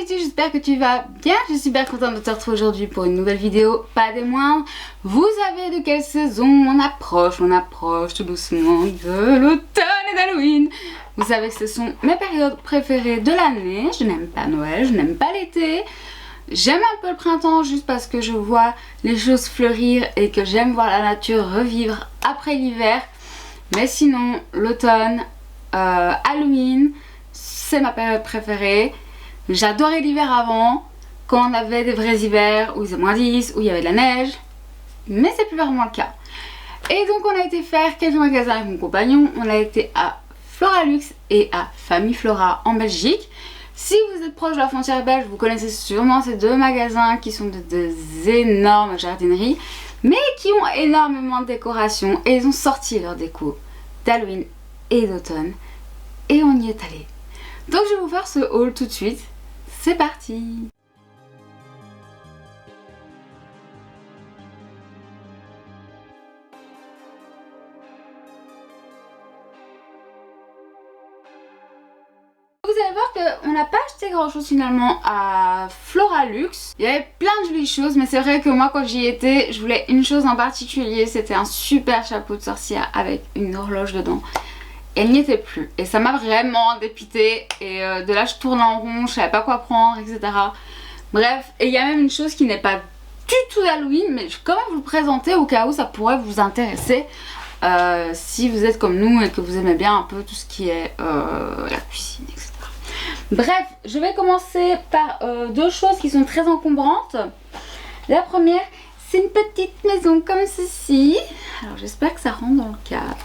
YouTube, j'espère que tu vas bien. Je suis super contente de te retrouver aujourd'hui pour une nouvelle vidéo, pas des moindres. Vous savez de quelle saison on approche tout doucement de l'automne et d'Halloween. Vous savez que ce sont mes périodes préférées de l'année. Je n'aime pas Noël, je n'aime pas l'été. J'aime un peu le printemps juste parce que je vois les choses fleurir et que j'aime voir la nature revivre après l'hiver. Mais sinon, l'automne, Halloween, c'est ma période préférée. J'adorais l'hiver avant, quand on avait des vrais hivers où il faisait moins 10, où il y avait de la neige. Mais c'est plus vraiment le cas. Et donc on a été faire quelques magasins avec mon compagnon. On a été à Floralux et à Famille Flora en Belgique. Si vous êtes proche de la frontière belge, vous connaissez sûrement ces deux magasins qui sont des énormes jardineries, mais qui ont énormément de décorations. Et ils ont sorti leur déco d'Halloween et d'automne. Et on y est allé. Donc je vais vous faire ce haul tout de suite. C'est parti! Vous allez voir qu'on n'a pas acheté grand chose finalement à Floralux. Il y avait plein de jolies choses, mais c'est vrai que moi quand j'y étais, je voulais une chose en particulier. C'était un super chapeau de sorcière avec une horloge dedans. Elle n'y était plus et ça m'a vraiment dépitée et de là je tourne en rond, je savais pas quoi prendre, etc. Bref, et il y a même une chose qui n'est pas du tout d'Halloween, mais je vais quand même vous le présenter au cas où ça pourrait vous intéresser si vous êtes comme nous et que vous aimez bien un peu tout ce qui est la cuisine, etc. Bref, je vais commencer par deux choses qui sont très encombrantes. La première, c'est une petite maison comme ceci. Alors j'espère que ça rentre dans le cadre.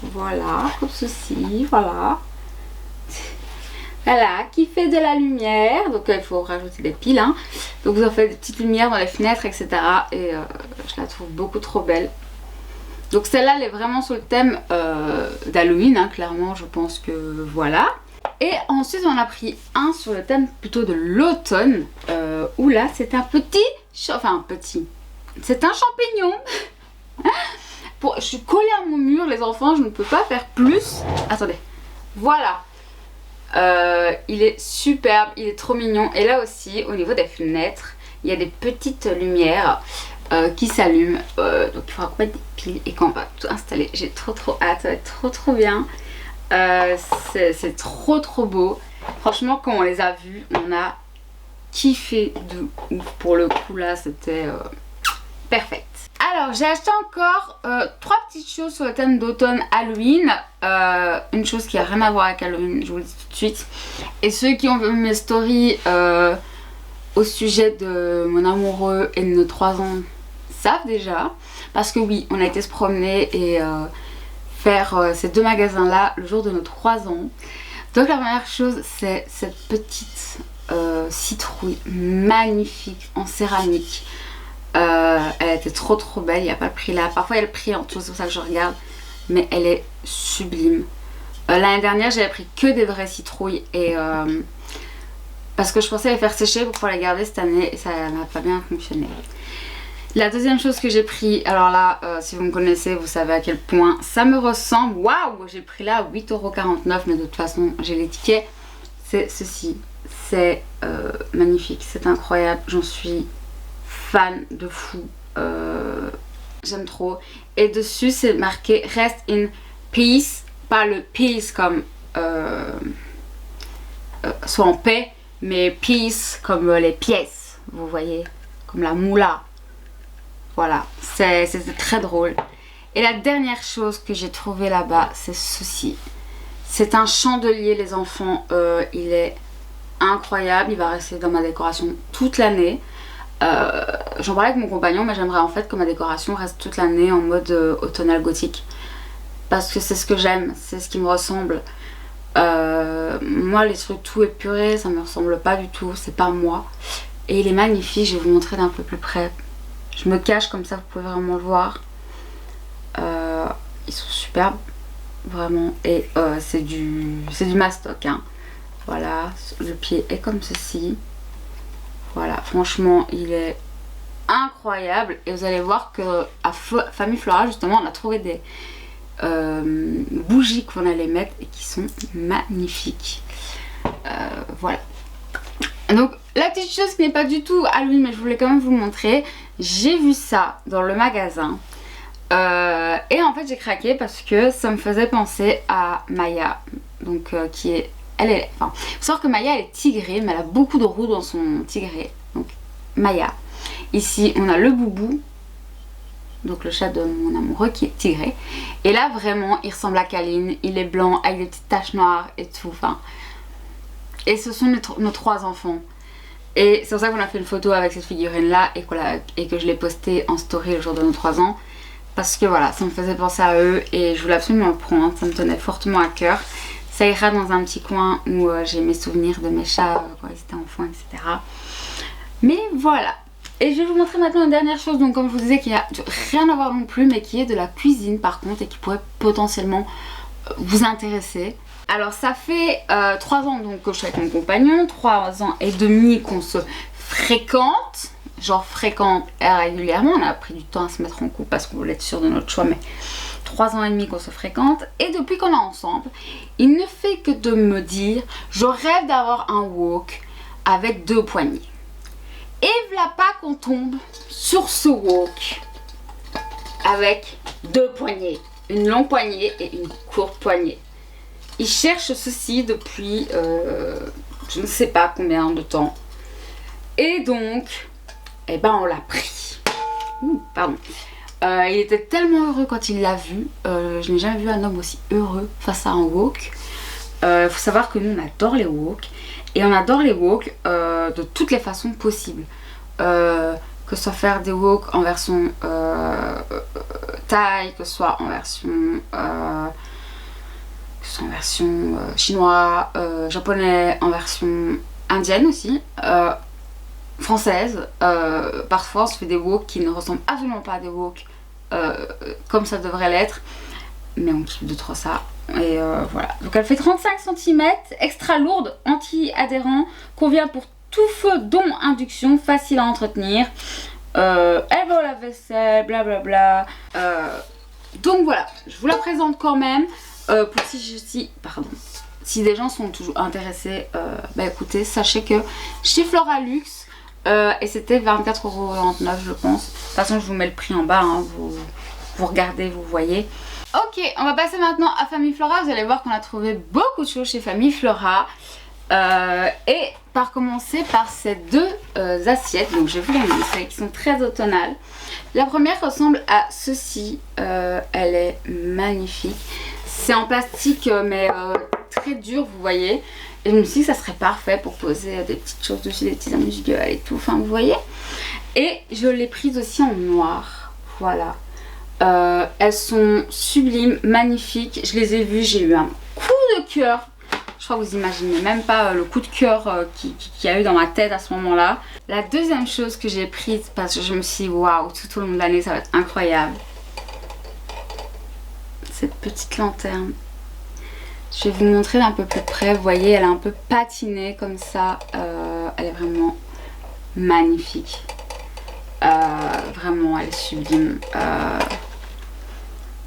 Voilà, comme ceci, voilà. Voilà, qui fait de la lumière. Donc il faut rajouter des piles, hein. Donc vous en faites des petites lumières dans les fenêtres, etc. Et je la trouve beaucoup trop belle. Donc celle-là, elle est vraiment sur le thème d'Halloween, hein, clairement, je pense que voilà. Et ensuite, on a pris un sur le thème plutôt de l'automne, où là, c'est un petit, enfin petit, c'est un champignon. Je suis collée à mon mur, les enfants, je ne peux pas faire plus. Attendez, voilà. Il est superbe, il est trop mignon. Et là aussi, au niveau des fenêtres, il y a des petites lumières qui s'allument. Donc il faudra qu'on mette des piles et qu'on va tout installer. J'ai trop hâte, ça va être trop bien. C'est trop beau. Franchement, quand on les a vus, on a kiffé de ouf. Pour le coup là, c'était perfect. Alors j'ai acheté encore trois petites choses sur le thème d'automne Halloween. Une chose qui a rien à voir avec Halloween, je vous le dis tout de suite. Et ceux qui ont vu mes stories au sujet de mon amoureux et de nos 3 ans savent déjà. Parce que oui, on a été se promener et faire ces deux magasins là le jour de nos 3 ans. Donc la première chose, c'est cette petite citrouille magnifique en céramique. Elle était trop belle, il n'y a pas le prix là. Parfois il y a le prix en dessous, c'est pour ça que je regarde. Mais elle est sublime. L'année dernière j'avais pris que des vraies citrouilles. Et parce que je pensais les faire sécher pour pouvoir les garder cette année. Et ça n'a pas bien fonctionné. La deuxième chose que j'ai pris, alors là si vous me connaissez vous savez à quel point ça me ressemble. Waouh, j'ai pris là 8,49 €, mais de toute façon j'ai les tickets. C'est ceci, c'est magnifique, c'est incroyable, j'en suis fan de fou, j'aime trop. Et dessus c'est marqué Rest in Peace, pas le peace comme soit en paix, mais peace comme les pièces, vous voyez, comme la moula. Voilà, c'était très drôle. Et la dernière chose que j'ai trouvé là-bas, c'est ceci. C'est un chandelier, les enfants. Il est incroyable. Il va rester dans ma décoration toute l'année. J'en parlais avec mon compagnon, mais j'aimerais en fait que ma décoration reste toute l'année en mode automnal gothique. Parce que c'est ce que j'aime, c'est ce qui me ressemble. Moi, les trucs tout épurés, ça me ressemble pas du tout. C'est pas moi. Et il est magnifique, je vais vous montrer d'un peu plus près. Je me cache comme ça, vous pouvez vraiment le voir. Ils sont superbes, vraiment. Et c'est du mastoc, hein. Voilà, le pied est comme ceci. Voilà, franchement, il est incroyable. Et vous allez voir que à Famille Flora, justement, on a trouvé des bougies qu'on allait mettre et qui sont magnifiques. Voilà. Donc La petite chose qui n'est pas du tout à lui, mais je voulais quand même vous le montrer. J'ai vu ça dans le magasin. Et en fait j'ai craqué parce que ça me faisait penser à Maya. Donc qui est... Enfin, faut savoir que Maya elle est tigrée, mais elle a beaucoup de roux dans son tigré. Donc Maya. Ici on a le boubou. Donc le chat de mon amoureux qui est tigré. Et là vraiment il ressemble à Kaline. Il est blanc avec des petites taches noires et tout. Enfin, et ce sont nos 3 enfants. Et c'est pour ça qu'on a fait une photo avec cette figurine là et que je l'ai postée en story le jour de nos 3 ans. Parce que voilà, ça me faisait penser à eux et je voulais absolument le prendre. Ça me tenait fortement à cœur. Ça ira dans un petit coin où j'ai mes souvenirs de mes chats quand ils étaient enfants, etc. Mais voilà. Et je vais vous montrer maintenant une dernière chose. Donc comme je vous disais, qui n'a rien à voir non plus, mais qui est de la cuisine par contre et qui pourrait potentiellement vous intéresser. Alors ça fait 3 ans donc que je suis avec mon compagnon, 3 ans et demi qu'on se fréquente. Genre fréquente régulièrement, on a pris du temps à se mettre en couple parce qu'on voulait être sûr de notre choix, mais 3 ans et demi qu'on se fréquente. Et depuis qu'on est ensemble, il ne fait que de me dire je rêve d'avoir un wok avec 2 poignées. Et voilà pas qu'on tombe sur ce wok avec 2 poignées, une longue poignée et une courte poignée. Il cherche ceci depuis je ne sais pas combien de temps. Et donc et ben on l'a pris. Pardon. Il était tellement heureux quand il l'a vu. Je n'ai jamais vu un homme aussi heureux face à un wok. Faut savoir que nous on adore les woks. Et on adore les woks de toutes les façons possibles. Que ce soit faire des woks en version thaï, que ce soit en version chinois, japonais, en version indienne aussi. Française, parfois on se fait des woks qui ne ressemblent absolument pas à des woks comme ça devrait l'être, mais on kiffe de trop ça. Et voilà, donc elle fait 35 cm, extra lourde, anti-adhérent, convient pour tout feu dont induction, facile à entretenir, elle va au lave-vaisselle, blablabla. Donc voilà, je vous la présente quand même pour si des gens sont toujours intéressés, bah écoutez, sachez que chez Flora Luxe, et c'était 24,99 € je pense. De toute façon je vous mets le prix en bas, hein, vous regardez, vous voyez. Ok, on va passer maintenant à Famille Flora. Vous allez voir qu'on a trouvé beaucoup de choses chez Famille Flora. Et par commencer par ces 2 assiettes. Donc je vais vous les montrer, qui sont très automnales. La première ressemble à ceci. Elle est magnifique. C'est en plastique mais très dur, vous voyez. Et je me suis dit que ça serait parfait pour poser des petites choses dessus, des petits amuse-gueules et tout, enfin vous voyez. Et je l'ai prise aussi en noir, voilà. Elles sont sublimes, magnifiques, je les ai vues, j'ai eu un coup de cœur. Je crois que vous imaginez même pas le coup de cœur qu'il y a eu dans ma tête à ce moment-là. La deuxième chose que j'ai prise, parce que je me suis dit waouh, tout au long de l'année ça va être incroyable. Cette petite lanterne. Je vais vous montrer d'un peu plus près. Vous voyez, elle est un peu patinée comme ça. Elle est vraiment magnifique. Vraiment, elle est sublime.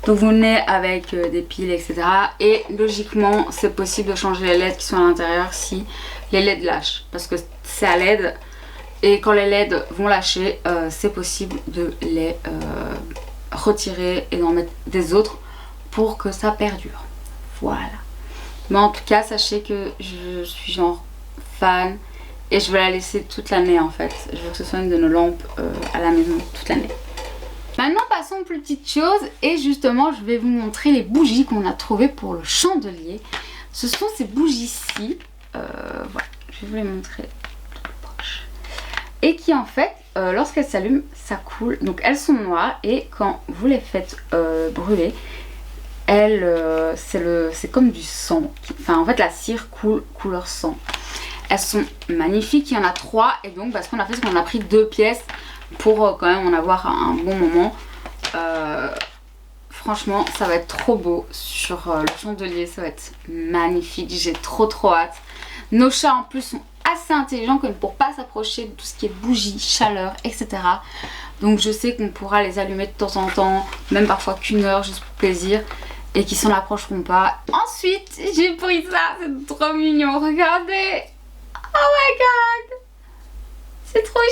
Donc vous venez avec des piles, etc. Et logiquement, c'est possible de changer les LED qui sont à l'intérieur si les LED lâchent. Parce que c'est à LED. Et quand les LED vont lâcher, c'est possible de les retirer et d'en mettre des autres pour que ça perdure. Voilà. Mais en tout cas, sachez que je suis genre fan et je vais la laisser toute l'année en fait. Je veux que ce soit une de nos lampes à la maison toute l'année. Maintenant, passons aux plus petites choses et justement, je vais vous montrer les bougies qu'on a trouvées pour le chandelier. Ce sont ces bougies-ci. Voilà, je vais vous les montrer plus proche. Et qui en fait, lorsqu'elles s'allument, ça coule. Donc elles sont noires et quand vous les faites brûler, c'est comme du sang. Enfin en fait la cire coule couleur sang. Elles sont magnifiques, il y en a 3 et donc parce qu'on a fait, c'est qu'on a pris 2 pièces pour quand même en avoir un bon moment. Franchement ça va être trop beau sur le chandelier, ça va être magnifique, j'ai trop hâte. Nos chats en plus sont assez intelligents comme pour pas s'approcher de tout ce qui est bougies, chaleur, etc. Donc je sais qu'on pourra les allumer de temps en temps, même parfois qu'1 heure juste pour plaisir. Et qui s'en approcheront pas. Ensuite, j'ai pris ça, c'est trop mignon, regardez. Oh my god.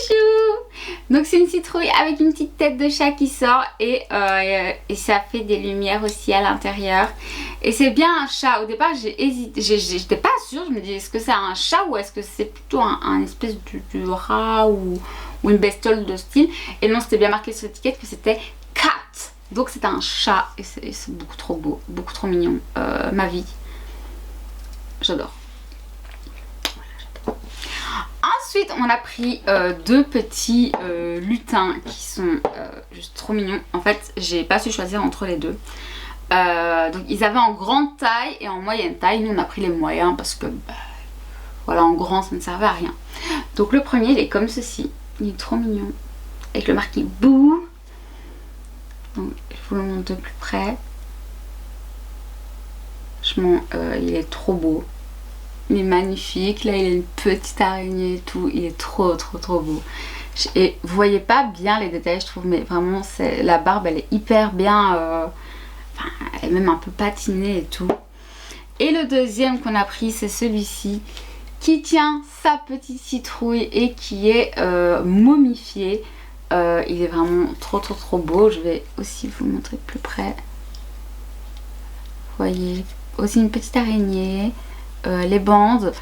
chou. Donc c'est une citrouille avec une petite tête de chat qui sort et ça fait des lumières aussi à l'intérieur. Et c'est bien un chat. Au départ j'ai hésité, j'étais pas sûre, je me dis est-ce que c'est un chat ou est-ce que c'est plutôt un espèce de rat ou une bestiole de style. Et non, c'était bien marqué sur l'étiquette que c'était cat. Donc c'est un chat et c'est beaucoup trop beau, beaucoup trop mignon. Ma vie. J'adore. Ensuite, on a pris deux petits lutins qui sont juste trop mignons. En fait, j'ai pas su choisir entre les deux. Donc, ils avaient en grande taille et en moyenne taille. Nous, on a pris les moyens parce que, voilà, en grand, ça ne servait à rien. Donc, le premier, il est comme ceci. Il est trop mignon. Avec le marqué Boo. Donc, je vous le montre de plus près. Franchement, il est trop beau. Il est magnifique. Là, il a une petite araignée et tout. Il est trop beau. Et vous voyez pas bien les détails, je trouve, mais vraiment, la barbe, elle est hyper bien. Enfin, elle est même un peu patinée et tout. Et le deuxième qu'on a pris, c'est celui-ci, qui tient sa petite citrouille et qui est momifié. Il est vraiment trop beau. Je vais aussi vous montrer de plus près. Vous voyez, aussi une petite araignée. Les bandes,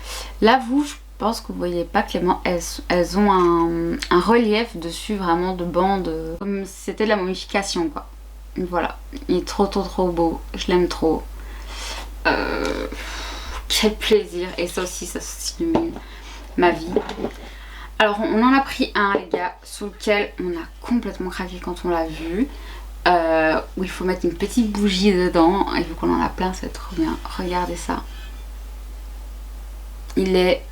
là je pense que vous voyez pas que les bandes elles ont un relief dessus vraiment de bandes comme si c'était de la momification quoi. Voilà, il est trop beau, je l'aime trop. Quel plaisir, et ça aussi ça illumine ma vie. Alors on en a pris un les gars sur lequel on a complètement craqué quand on l'a vu. Où il faut mettre une petite bougie dedans et vu qu'on en a plein c'est trop bien. Regardez ça. Il est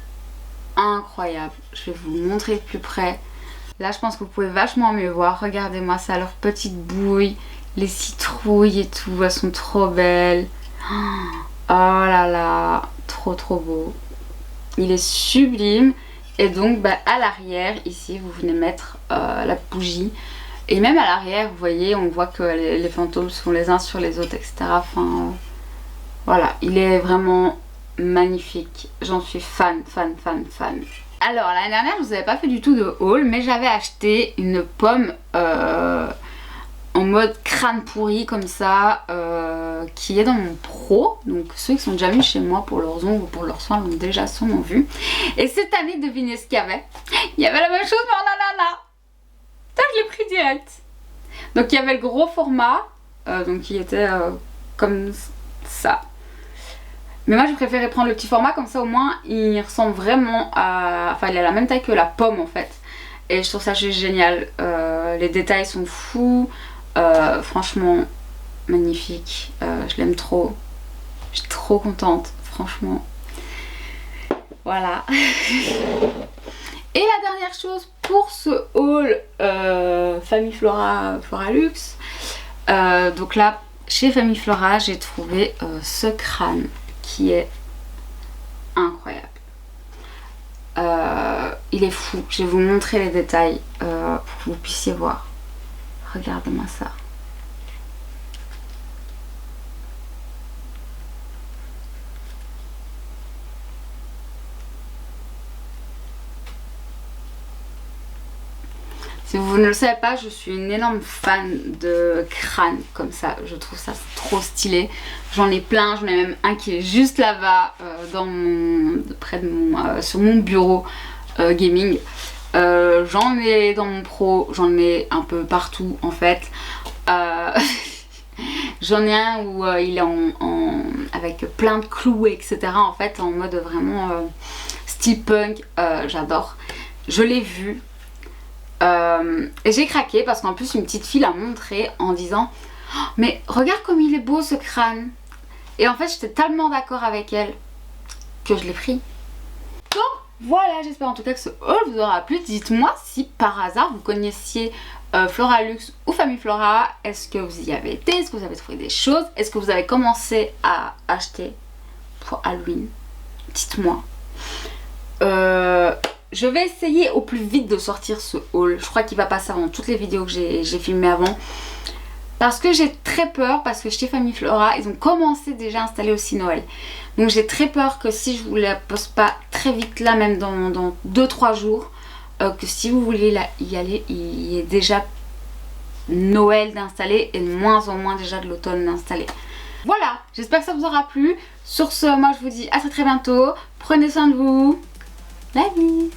incroyable. Je vais vous montrer de plus près. Là, je pense que vous pouvez vachement mieux voir. Regardez-moi ça, leurs petites bouilles, les citrouilles et tout. Elles sont trop belles. Oh là là, trop beau. Il est sublime. Et donc, à l'arrière, ici, vous venez mettre la bougie. Et même à l'arrière, vous voyez, on voit que les fantômes sont les uns sur les autres, etc. Enfin, voilà, il est vraiment magnifique, j'en suis fan. Alors l'année dernière je vous avais pas fait du tout de haul, mais j'avais acheté une pomme en mode crâne pourri comme ça, qui est dans mon pro. Donc ceux qui sont déjà venus chez moi pour leurs ongles ou pour leurs soins l'ont déjà sûrement vu. Et cette année, devinez ce qu'il y avait. Il y avait la même chose mais en ananas. Ça je l'ai pris direct. Donc il y avait le gros format, donc il était comme ça. Mais moi je préférais prendre le petit format, comme ça au moins il ressemble vraiment à... Enfin il a la même taille que la pomme en fait. Et je trouve ça juste génial. Les détails sont fous. Franchement magnifique. Je l'aime trop. Je suis trop contente franchement. Voilà. Et la dernière chose pour ce haul Famille Flora Luxe. Donc là chez Famille Flora j'ai trouvé ce crâne qui est incroyable. Il est fou. Je vais vous montrer les détails pour que vous puissiez voir. Regardez-moi ça. Si vous ne le savez pas, je suis une énorme fan de crâne comme ça. Je trouve ça trop stylé. J'en ai plein, j'en ai même un qui est juste là-bas, sur mon bureau gaming. J'en ai dans mon pro, j'en ai un peu partout en fait. J'en ai un où il est avec plein de clous, etc. En fait, en mode vraiment style punk. J'adore. Je l'ai vu. Et j'ai craqué parce qu'en plus une petite fille l'a montré en disant oh, mais regarde comme il est beau ce crâne. Et en fait j'étais tellement d'accord avec elle que je l'ai pris. Donc voilà, j'espère en tout cas que ce haul vous aura plu. Dites-moi si par hasard vous connaissiez Flora Luxe ou Famille Flora. Est-ce que vous y avez été? Est-ce que vous avez trouvé des choses? Est-ce que vous avez commencé à acheter pour Halloween? Dites-moi. Je vais essayer au plus vite de sortir ce haul. Je crois qu'il va passer avant toutes les vidéos que j'ai filmées avant. Parce que j'ai très peur, parce que chez Famille Flora, ils ont commencé déjà à installer aussi Noël. Donc j'ai très peur que si je vous la poste pas très vite là, même dans 2-3 jours, que si vous voulez y aller, il y a déjà Noël d'installer et de moins en moins déjà de l'automne d'installer. Voilà, j'espère que ça vous aura plu. Sur ce, moi je vous dis à très bientôt. Prenez soin de vous. La bise.